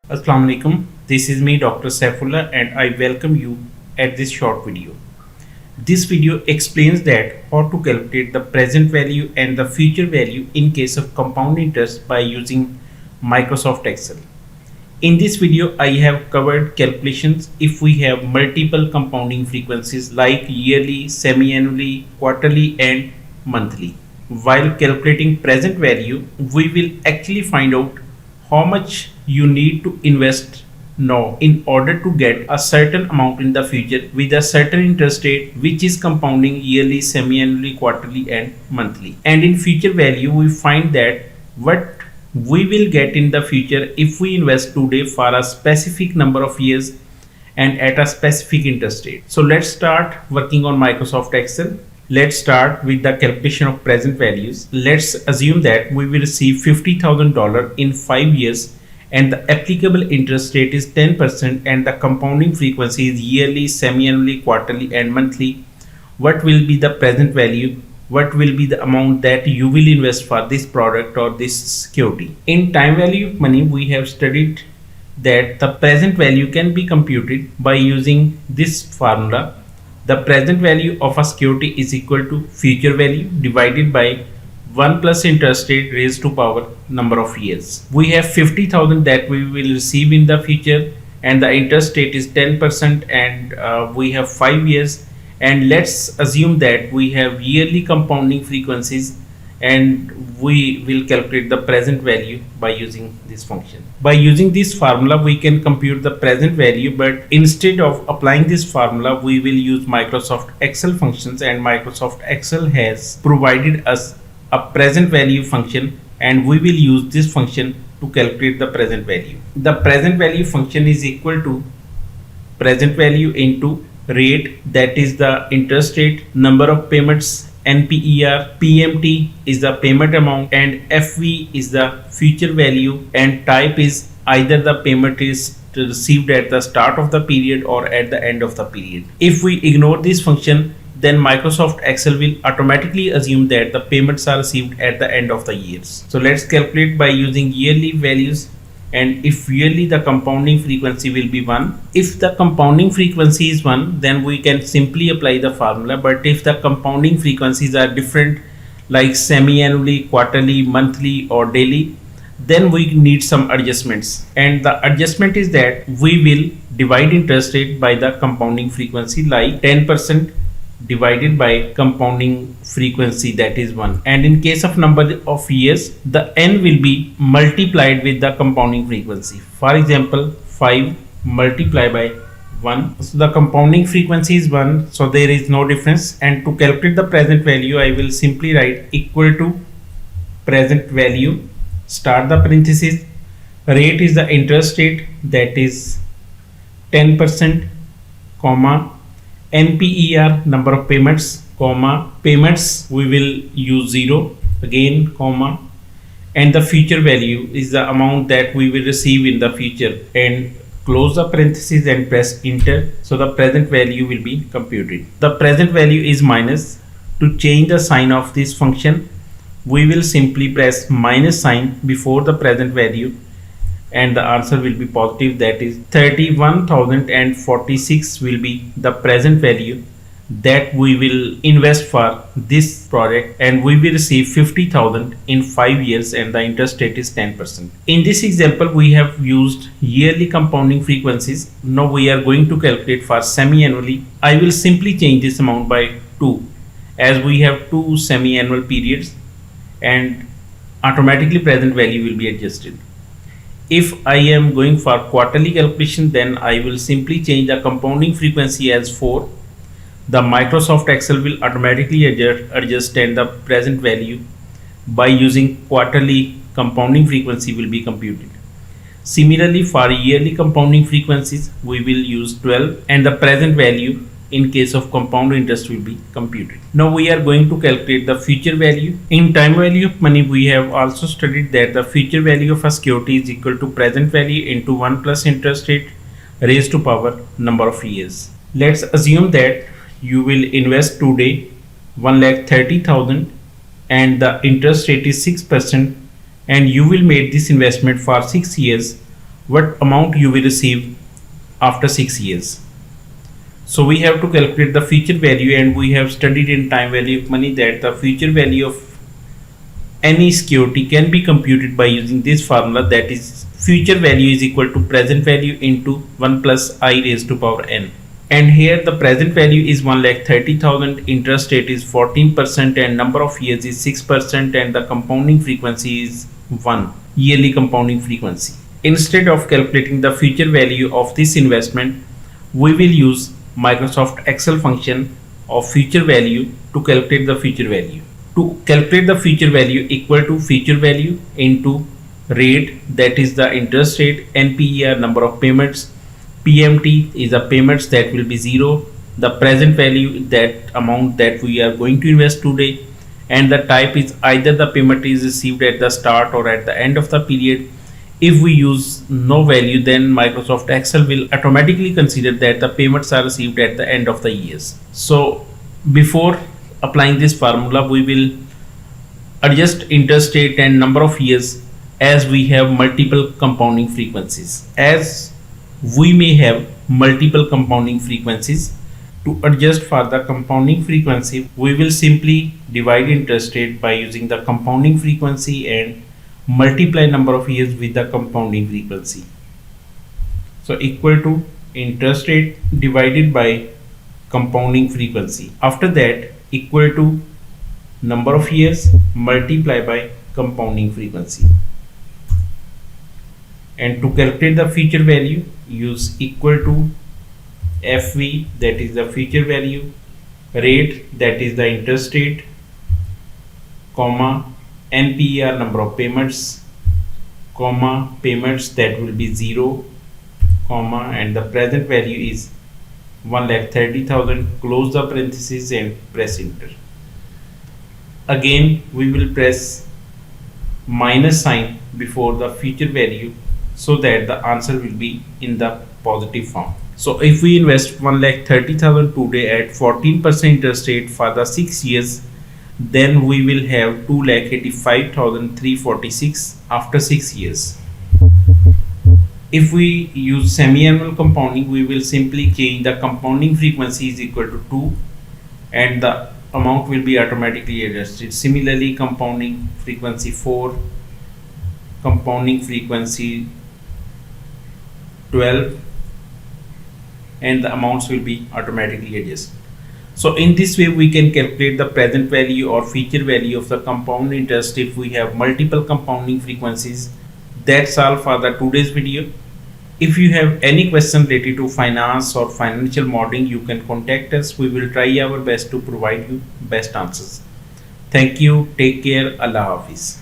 Assalamu alaikum. This is me, Dr. Saif Ullah, and I welcome you at this short video. This video explains that how to calculate the present value and the future value in case of compound interest by using Microsoft Excel. In this video, I have covered calculations if we have multiple compounding frequencies like yearly, semi-annually, quarterly, and monthly. While calculating present value, we will actually find out how much you need to invest now in order to get a certain amount in the future with a certain interest rate which is compounding yearly, semi-annually, quarterly, and monthly. And in future value, we find that what we will get in the future if we invest today for a specific number of years and at a specific interest rate. So let's start working on Microsoft Excel. Let's start with the calculation of present values. Let's assume that we will receive $50,000 in 5 years and the applicable interest rate is 10% and the compounding frequency is yearly, semi-annually, quarterly, and monthly. What will be the present value? What will be the amount that you will invest for this product or this security? In time value of money, we have studied that the present value can be computed by using this formula. The present value of a security is equal to future value divided by 1 plus interest rate raised to power number of years. We have 50,000 that we will receive in the future and the interest rate is 10% and we have 5 years, and let's assume that we have yearly compounding frequencies and we will calculate the present value by using this function. By using this formula, we can compute the present value, but instead of applying this formula, we will use Microsoft Excel functions, and Microsoft Excel has provided us a present value function and we will use this function to calculate the present value. The present value function is equal to present value into rate, that is the interest rate, number of payments, NPER, PMT is the payment amount, and FV is the future value, and type is either the payment is received at the start of the period or at the end of the period. If we ignore this function, then Microsoft Excel will automatically assume that the payments are received at the end of the years. So let's calculate by using yearly values, and if yearly the compounding frequency will be 1. If the compounding frequency is 1, then we can simply apply the formula, but if the compounding frequencies are different like semi-annually, quarterly, monthly, or daily, then we need some adjustments, and the adjustment is that we will divide interest rate by the compounding frequency, like 10% divided by compounding frequency, that is 1, and in case of number of years, the n will be multiplied with the compounding frequency. For example, 5 multiplied by 1, so the compounding frequency is 1, so there is no difference, and to calculate the present value, I will simply write equal to present value, start the parenthesis, rate is the interest rate, that is 10%, comma, NPER number of payments, comma, payments we will use 0 again, comma, and the future value is the amount that we will receive in the future, and close the parenthesis and press enter, so the present value will be computed. The present value is minus. To change the sign of this function, we will simply press minus sign before the present value and the answer will be positive, that is 31,046 will be the present value that we will invest for this project, and we will receive 50,000 in 5 years and the interest rate is 10%. In this example, we have used yearly compounding frequencies. Now we are going to calculate for semi-annually. I will simply change this amount by 2 as we have 2 semi-annual periods, and automatically present value will be adjusted. If I am going for quarterly calculation, then I will simply change the compounding frequency as 4. The Microsoft Excel will automatically adjust and the present value by using quarterly compounding frequency will be computed. Similarly, for yearly compounding frequencies, we will use 12 and the present value in case of compound interest will be computed. Now we are going to calculate the future value. In time value of money, we have also studied that the future value of a security is equal to present value into 1 plus interest rate raised to power number of years. Let's assume that you will invest today 1,30,000 and the interest rate is 6% and you will make this investment for 6 years. what amount you will receive after 6 years. So we have to calculate the future value, and we have studied in time value of money that the future value of any security can be computed by using this formula, that is future value is equal to present value into 1 plus I raised to power n. And here the present value is 1,30,000, interest rate is 14%, and number of years is 6%, and the compounding frequency is 1 yearly compounding frequency. Instead of calculating the future value of this investment, we will use Microsoft Excel function of future value to calculate the future value. To calculate the future value, equal to future value into rate, that is the interest rate, NPER number of payments, PMT is the payments that will be 0, the present value, that amount that we are going to invest today, and the type is either the payment is received at the start or at the end of the period. If we use no value, then Microsoft Excel will automatically consider that the payments are received at the end of the years. So before applying this formula, we will adjust interest rate and number of years, as we have multiple compounding frequencies. As we may have multiple compounding frequencies, to adjust for the compounding frequency, we will simply divide interest rate by using the compounding frequency and multiply number of years with the compounding frequency. So equal to interest rate divided by compounding frequency. After that, equal to number of years multiply by compounding frequency. And to calculate the future value, use equal to FV, that is the future value, rate, that is the interest rate, comma, NPER number of payments, comma, payments that will be 0, comma, and the present value is 1,30,000, close the parenthesis and press enter. Again we will press minus sign before the future value so that the answer will be in the positive form. So if we invest 1,30,000 today at 14% interest rate for the 6 years, then we will have 2,85,346 after 6 years. If we use semi-annual compounding, we will simply change the compounding frequency is equal to 2 and the amount will be automatically adjusted. Similarly, compounding frequency 4, compounding frequency 12, and the amounts will be automatically adjusted. So in this way we can calculate the present value or future value of the compound interest if we have multiple compounding frequencies. That's all for the today's video. If you have any question related to finance or financial modeling, you can contact us. We will try our best to provide you best answers. Thank you. Take care. Allah Hafiz.